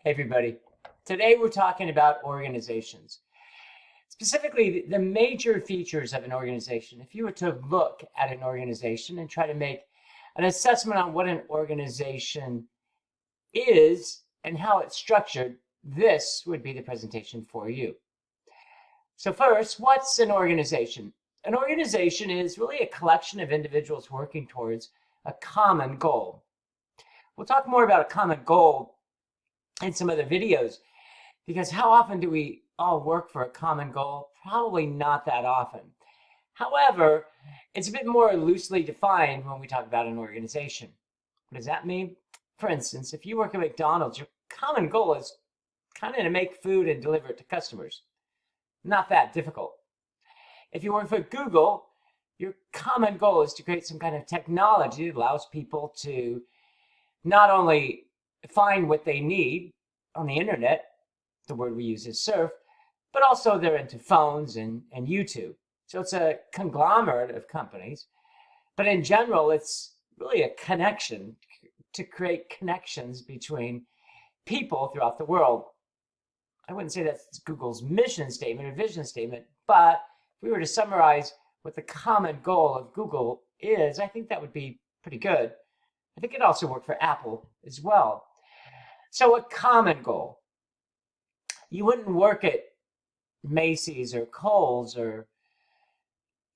Hey everybody. Today we're talking about organizations. Specifically, the major features of an organization. If you were to look at an organization and try to make an assessment on what an organization is and how it's structured, this would be the presentation for you. So first, what's an organization? An organization is really a collection of individuals working towards a common goal. We'll talk more about a common goal in some other videos, because how often do we all work for a common goal? Probably not that often. However, it's a bit more loosely defined when we talk about an organization. What does that mean? For instance, if you work at McDonald's, your common goal is kind of to make food and deliver it to customers. Not that difficult. If you work for Google, your common goal is to create some kind of technology that allows people to not only find what they need on the internet, the word we use is surf, but also they're into phones and YouTube. So it's a conglomerate of companies, but in general, it's really a connection to create connections between people throughout the world. I wouldn't say that's Google's mission statement or vision statement, but if we were to summarize what the common goal of Google is, I think that would be pretty good. I think it also worked for Apple as well. So a common goal. You wouldn't work at Macy's or Kohl's or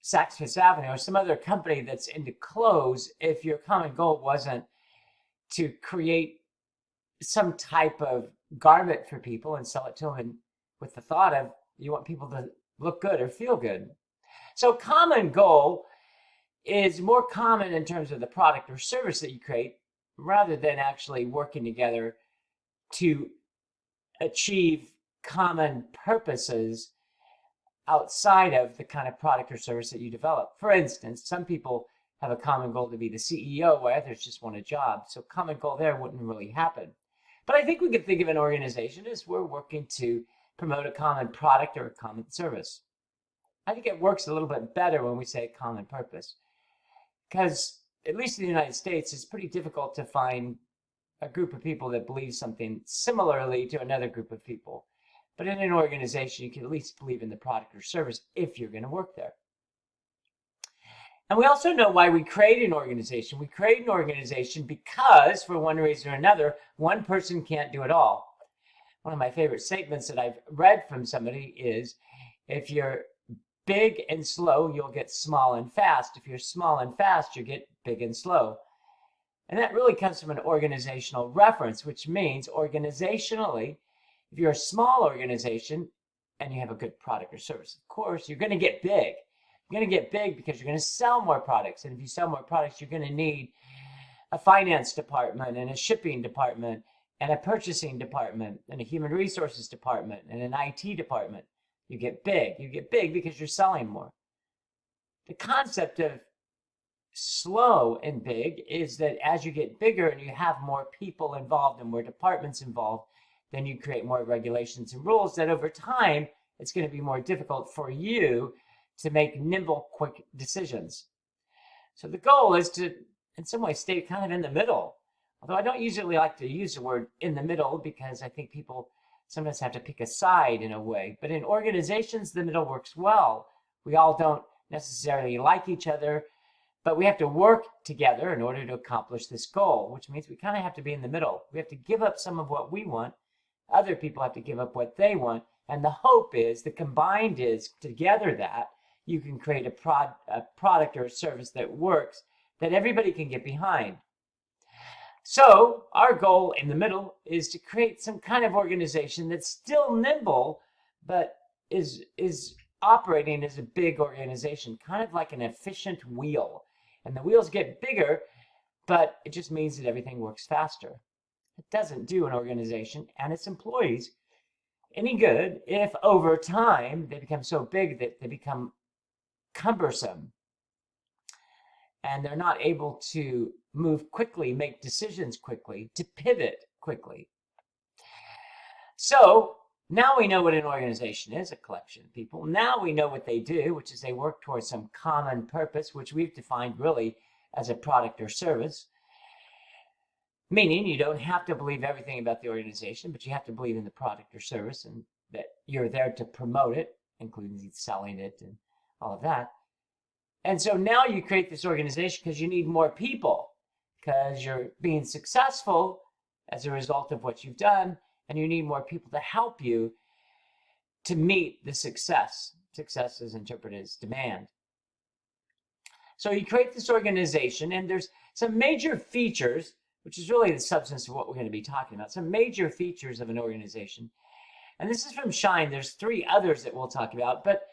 Saks Fifth Avenue or some other company that's into clothes if your common goal wasn't to create some type of garment for people and sell it to them with the thought of you want people to look good or feel good. So common goal is more common in terms of the product or service that you create rather than actually working together to achieve common purposes outside of the kind of product or service that you develop. For instance, some people have a common goal to be the CEO, while others just want a job. So common goal there wouldn't really happen. But I think we could think of an organization as we're working to promote a common product or a common service. I think it works a little bit better when we say common purpose, because at least in the United States, it's pretty difficult to find a group of people that believe something similarly to another group of people. But in an organization, you can at least believe in the product or service if you're going to work there. And we also know why we create an organization. We create an organization because, for one reason or another, one person can't do it all. One of my favorite statements that I've read from somebody is, if you're big and slow, you'll get small and fast. If you're small and fast, you get big and slow. And that really comes from an organizational reference, which means organizationally, if you're a small organization and you have a good product or service, of course, you're going to get big. You're going to get big because you're going to sell more products. And if you sell more products, you're going to need a finance department and a shipping department and a purchasing department and a human resources department and an IT department. You get big. You get big because you're selling more. The concept of slow and big is that as you get bigger and you have more people involved and more departments involved, then you create more regulations and rules that over time, it's going to be more difficult for you to make nimble, quick decisions. So the goal is to, in some way, stay kind of in the middle. Although I don't usually like to use the word in the middle because I think people sometimes have to pick a side in a way. But in organizations, the middle works well. We all don't necessarily like each other, but we have to work together in order to accomplish this goal, which means we kind of have to be in the middle. We have to give up some of what we want. Other people have to give up what they want. And the hope is, the combined is, together that you can create a product or a service that works, that everybody can get behind. So our goal in the middle is to create some kind of organization that's still nimble, but is operating as a big organization, kind of like an efficient wheel. And the wheels get bigger, but it just means that everything works faster. It doesn't do an organization and its employees any good if over time they become so big that they become cumbersome and they're not able to move quickly, make decisions quickly, to pivot quickly. So now we know what an organization is, a collection of people. Now we know what they do, which is they work towards some common purpose, which we've defined really as a product or service. meaning you don't have to believe everything about the organization, but you have to believe in the product or service and that you're there to promote it, including selling it and all of that. And so now you create this organization because you need more people, because you're being successful as a result of what you've done, and you need more people to help you to meet the success. Success is interpreted as demand. So you create this organization, and there's some major features, which is really the substance of what we're going to be talking about, some major features of an organization. And this is from Shine. There's 3 others that we'll talk about, but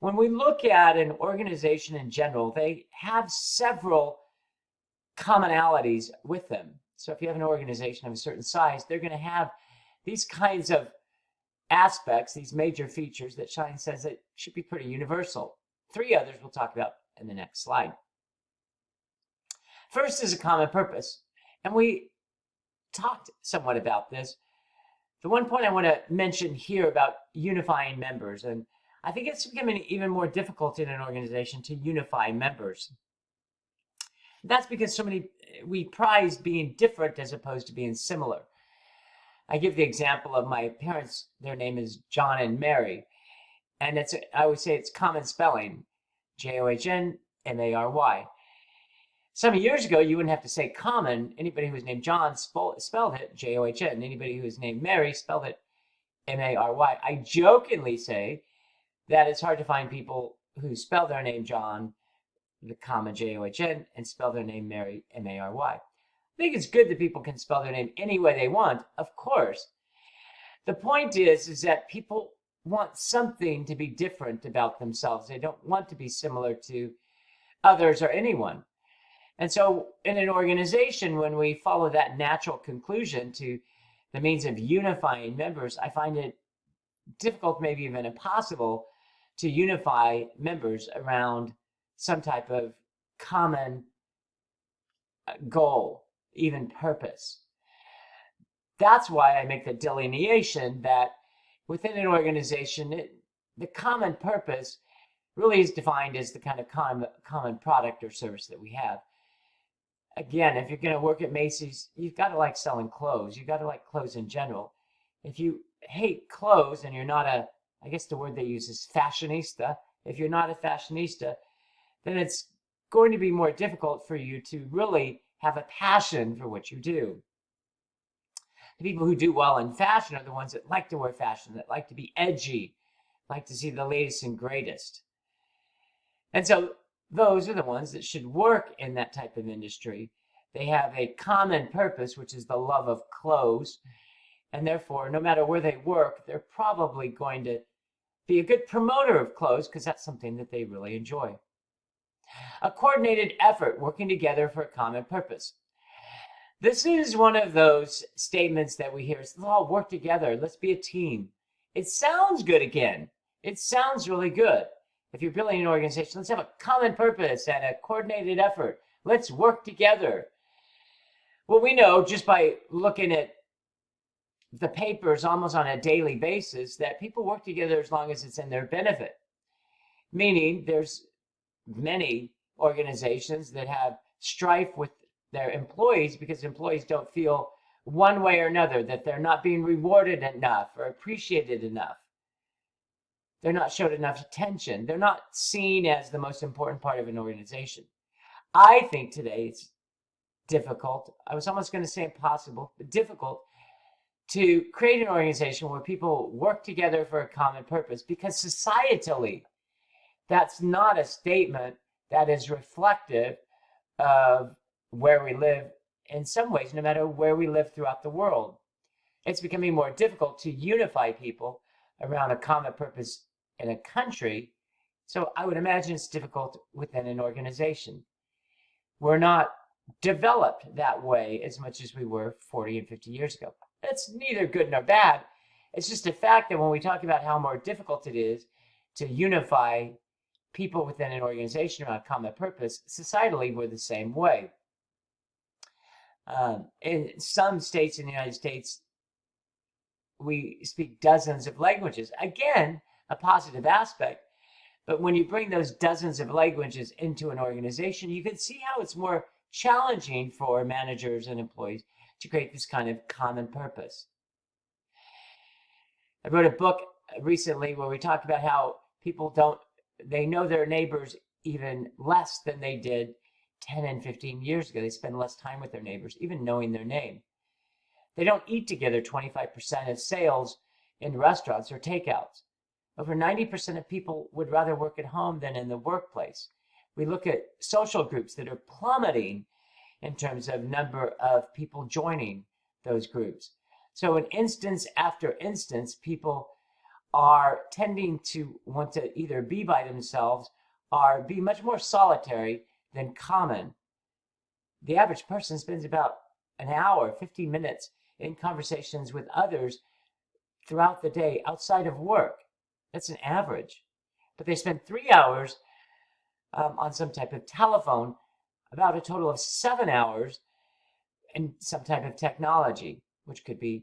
when we look at an organization in general, they have several commonalities with them. So if you have an organization of a certain size, they're going to have these kinds of aspects, these major features that Shine says that should be pretty universal. 3 others we'll talk about in the next slide. First is a common purpose. And we talked somewhat about this. The one point I want to mention here about unifying members, and I think it's becoming even more difficult in an organization to unify members. That's because we prize being different as opposed to being similar. I give the example of my parents. Their name is John and Mary, and I would say it's common spelling, Johnmary. Some years ago, you wouldn't have to say common. Anybody who was named John spelled it John. Anybody who was named Mary spelled it Mary. I jokingly say that it's hard to find people who spell their name John, the comma John, and spell their name Mary, Mary. I think it's good that people can spell their name any way they want, of course. The point is that people want something to be different about themselves. They don't want to be similar to others or anyone. And so in an organization, when we follow that natural conclusion to the means of unifying members, I find it difficult, maybe even impossible, to unify members around some type of common goal, even purpose. That's why I make the delineation that within an organization, the common purpose really is defined as the kind of common product or service that we have. Again, if you're going to work at Macy's, you've got to like selling clothes. You've got to like clothes in general. If you hate clothes and you're not I guess the word they use is fashionista. If you're not a fashionista, then it's going to be more difficult for you to really have a passion for what you do. The people who do well in fashion are the ones that like to wear fashion, that like to be edgy, like to see the latest and greatest. And so those are the ones that should work in that type of industry. They have a common purpose, which is the love of clothes. And therefore, no matter where they work, they're probably going to be a good promoter of clothes because that's something that they really enjoy. A coordinated effort, working together for a common purpose. This is one of those statements that we hear. Let's all work together. Let's be a team. It sounds good again. It sounds really good. If you're building an organization, let's have a common purpose and a coordinated effort. Let's work together. Well, we know just by looking at the papers almost on a daily basis that people work together as long as it's in their benefit. Meaning there's many organizations that have strife with their employees because employees don't feel one way or another that they're not being rewarded enough or appreciated enough. They're not showed enough attention. They're not seen as the most important part of an organization. I think today it's difficult. I was almost going to say impossible, but difficult to create an organization where people work together for a common purpose because societally, that's not a statement that is reflective of where we live in some ways, no matter where we live throughout the world. It's becoming more difficult to unify people around a common purpose in a country. So I would imagine it's difficult within an organization. We're not developed that way as much as we were 40 and 50 years ago. That's neither good nor bad. It's just a fact that when we talk about how more difficult it is to unify people within an organization around a common purpose, societally, we're the same way. In some states in the United States, we speak dozens of languages. Again, a positive aspect. But when you bring those dozens of languages into an organization, you can see how it's more challenging for managers and employees to create this kind of common purpose. I wrote a book recently where we talked about how they know their neighbors even less than they did 10 and 15 years ago. They spend less time with their neighbors, even knowing their name. They don't eat together 25% of sales in restaurants or takeouts. Over 90% of people would rather work at home than in the workplace. We look at social groups that are plummeting in terms of number of people joining those groups. So in instance after instance, people are tending to want to either be by themselves or be much more solitary than common. The average person spends about an hour, 15 minutes in conversations with others throughout the day outside of work. That's an average. But they spend 3 hours on some type of telephone, about a total of 7 hours in some type of technology, which could be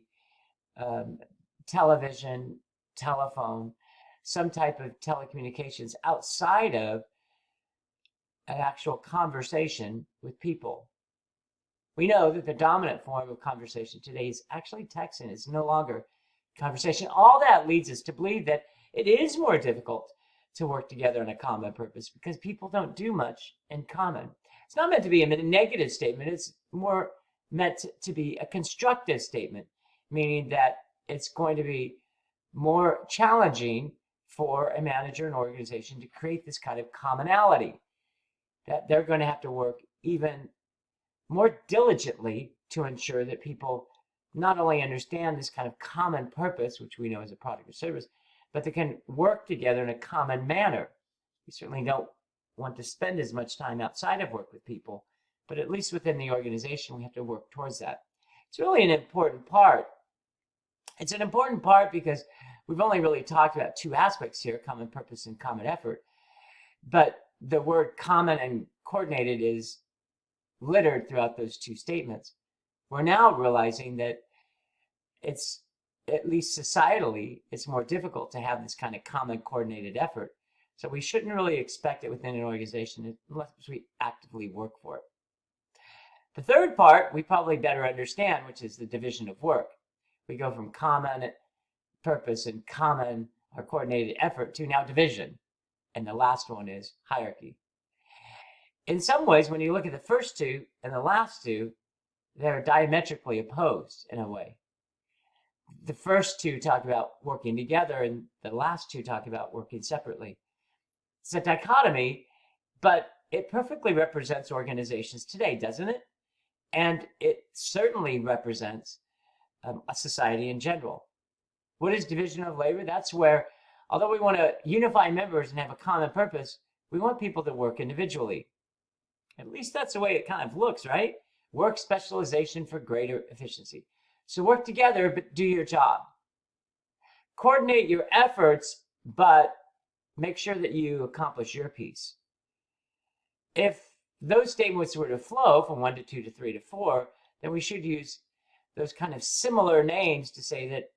television, telephone, some type of telecommunications outside of an actual conversation with people. We know that the dominant form of conversation today is actually texting. It's no longer conversation. All that leads us to believe that it is more difficult to work together on a common purpose because people don't do much in common. It's not meant to be a negative statement. It's more meant to be a constructive statement, meaning that it's going to be more challenging for a manager and organization to create this kind of commonality, that they're going to have to work even more diligently to ensure that people not only understand this kind of common purpose, which we know is a product or service, but they can work together in a common manner. We certainly don't want to spend as much time outside of work with people, but at least within the organization, we have to work towards that. It's really an important part. It's an important part because we've only really talked about two aspects here, common purpose and common effort, but the word common and coordinated is littered throughout those two statements. We're now realizing that it's, at least societally, it's more difficult to have this kind of common coordinated effort. So we shouldn't really expect it within an organization unless we actively work for it. The third part we probably better understand, which is the division of work. We go from common purpose and common or coordinated effort to now division. And the last one is hierarchy. In some ways, when you look at the first two and the last two, they're diametrically opposed in a way. The first two talk about working together, and the last two talk about working separately. It's a dichotomy, but it perfectly represents organizations today, doesn't it? And it certainly represents a society in general. What is division of labor? That's where, although we want to unify members and have a common purpose, we want people to work individually. At least that's the way it kind of looks, right? Work specialization for greater efficiency. So work together, but do your job. Coordinate your efforts, but make sure that you accomplish your piece. If those statements were to flow from 1 to 2 to 3 to 4, then we should use those kind of similar names to say that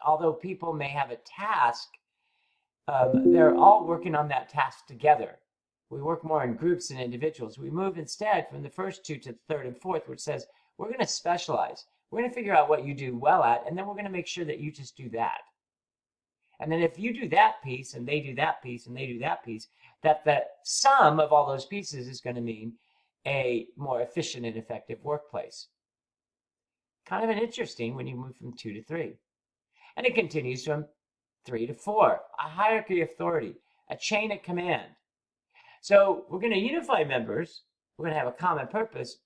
although people may have a task, they're all working on that task together. We work more in groups than individuals. We move instead from the first two to the third and fourth, which says we're going to specialize. We're going to figure out what you do well at, and then we're going to make sure that you just do that. And then if you do that piece, and they do that piece, and they do that piece, that the sum of all those pieces is going to mean a more efficient and effective workplace. Kind of an interesting when you move from 2 to 3. And it continues from 3 to 4, a hierarchy of authority, a chain of command. So we're going to unify members, we're going to have a common purpose,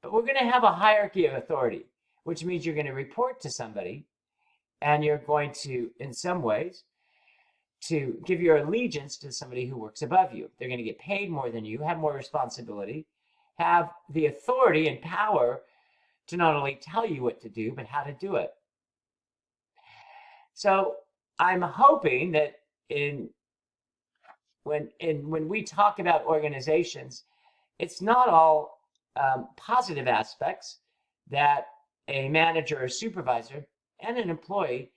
but we're going to have a hierarchy of authority, which means you're going to report to somebody, and you're going to, in some ways, to give your allegiance to somebody who works above you. They're going to get paid more than you, have more responsibility, have the authority and power to not only tell you what to do, but how to do it. So I'm hoping that when we talk about organizations, it's not all positive aspects that a manager or supervisor and an employee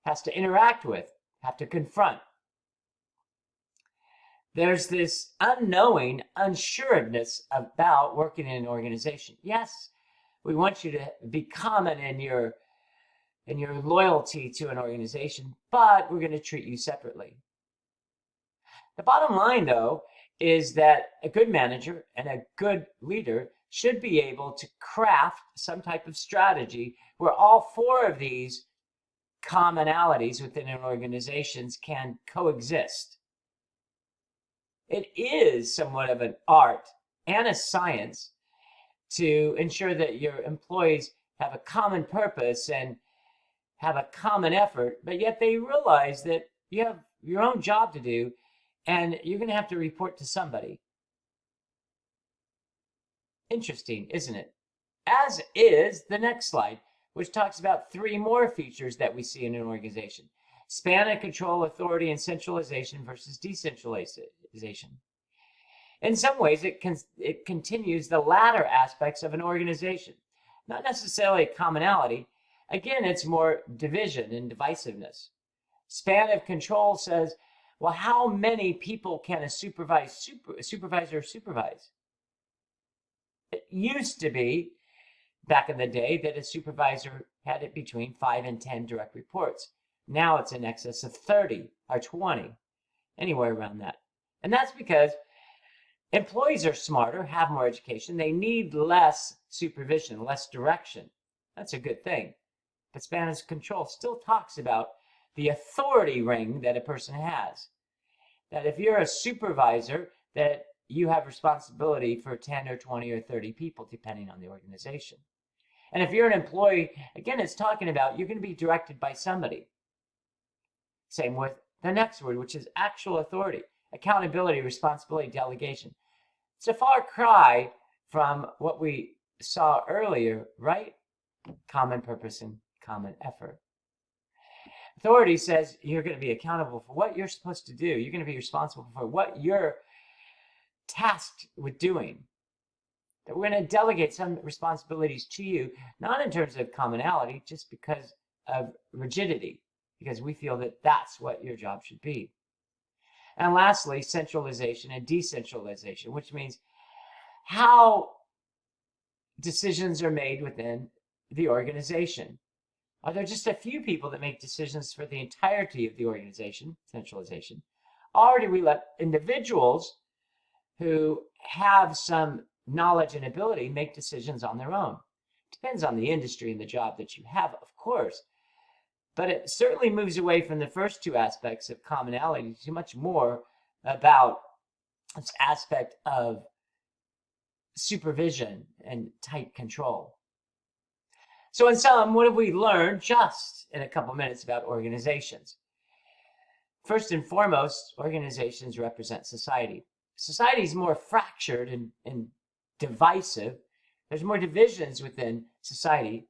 has to interact with, have to confront. there's this unknowing unsureness about working in an organization. Yes, we want you to be common in your loyalty to an organization, but we're going to treat you separately. The bottom line, though, is that a good manager and a good leader should be able to craft some type of strategy where all four of these commonalities within an organization can coexist. It is somewhat of an art and a science to ensure that your employees have a common purpose and have a common effort, but yet they realize that you have your own job to do and you're going to have to report to somebody. Interesting, isn't it? As is the next slide, which talks about three more features that we see in an organization: span and control, authority, and centralization versus decentralization. In some ways, it continues the latter aspects of an organization, not necessarily a commonality. Again, it's more division and divisiveness. Span of control says, well, how many people can a supervisor supervise? It used to be, back in the day, that a supervisor had it between 5 and 10 direct reports. Now it's in excess of 30 or 20, anywhere around that. And that's because employees are smarter, have more education. They need less supervision, less direction. That's a good thing. But span of control still talks about the authority ring that a person has. That if you're a supervisor, that you have responsibility for 10 or 20 or 30 people, depending on the organization. And if you're an employee, again, it's talking about you're going to be directed by somebody. Same with the next word, which is actual authority, accountability, responsibility, delegation. It's a far cry from what we saw earlier, right? Common purpose and common effort. Authority says you're going to be accountable for what you're supposed to do. You're going to be responsible for what you're tasked with doing. That we're going to delegate some responsibilities to you, not in terms of commonality, just because of rigidity, because we feel that that's what your job should be. And lastly, centralization and decentralization, which means how decisions are made within the organization. Are there just a few people that make decisions for the entirety of the organization, centralization? Or do we let individuals who have some knowledge and ability make decisions on their own? Depends on the industry and the job that you have, of course. But it certainly moves away from the first two aspects of commonality to much more about this aspect of supervision and tight control. So in sum, what have we learned just in a couple minutes about organizations? First and foremost, organizations represent society. Society is more fractured and divisive. There's more divisions within society,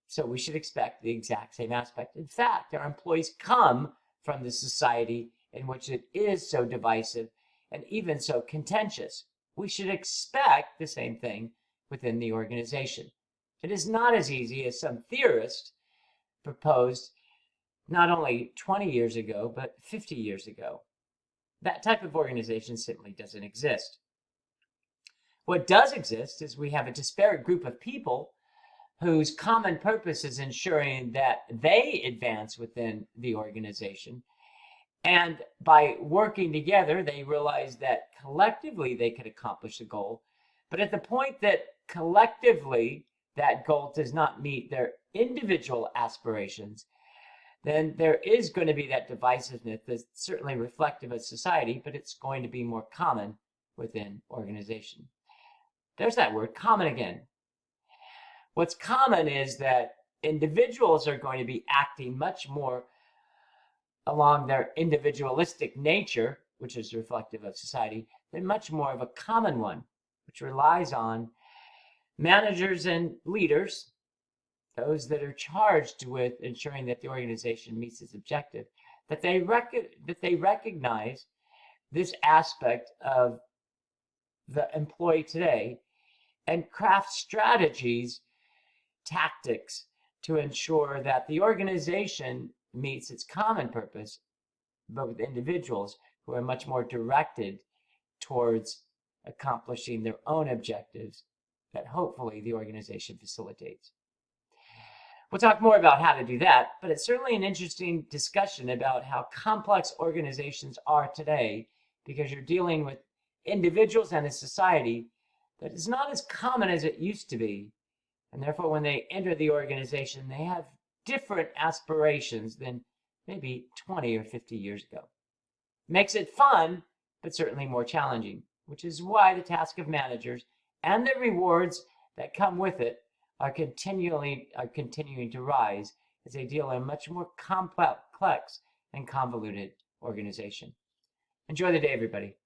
so we should expect the exact same aspect. In fact, our employees come from the society in which it is so divisive and even so contentious. We should expect the same thing within the organization. It is not as easy as some theorists proposed not only 20 years ago, but 50 years ago. That type of organization simply doesn't exist. What does exist is we have a disparate group of people whose common purpose is ensuring that they advance within the organization. And by working together, they realize that collectively they could accomplish the goal. But at the point that collectively that goal does not meet their individual aspirations, then there is going to be that divisiveness that's certainly reflective of society, but it's going to be more common within organization. There's that word, common again. What's common is that individuals are going to be acting much more along their individualistic nature, which is reflective of society, than much more of a common one, which relies on managers and leaders, those that are charged with ensuring that the organization meets its objective, that they recognize this aspect of the employee today and craft strategies, tactics to ensure that the organization meets its common purpose, but with individuals who are much more directed towards accomplishing their own objectives that hopefully the organization facilitates. We'll talk more about how to do that, but it's certainly an interesting discussion about how complex organizations are today, because you're dealing with individuals and a society that is not as common as it used to be. And therefore, when they enter the organization, they have different aspirations than maybe 20 or 50 years ago. Makes it fun, but certainly more challenging, which is why the task of managers and the rewards that come with it are continuing to rise as they deal in a much more complex and convoluted organization. Enjoy the day, everybody.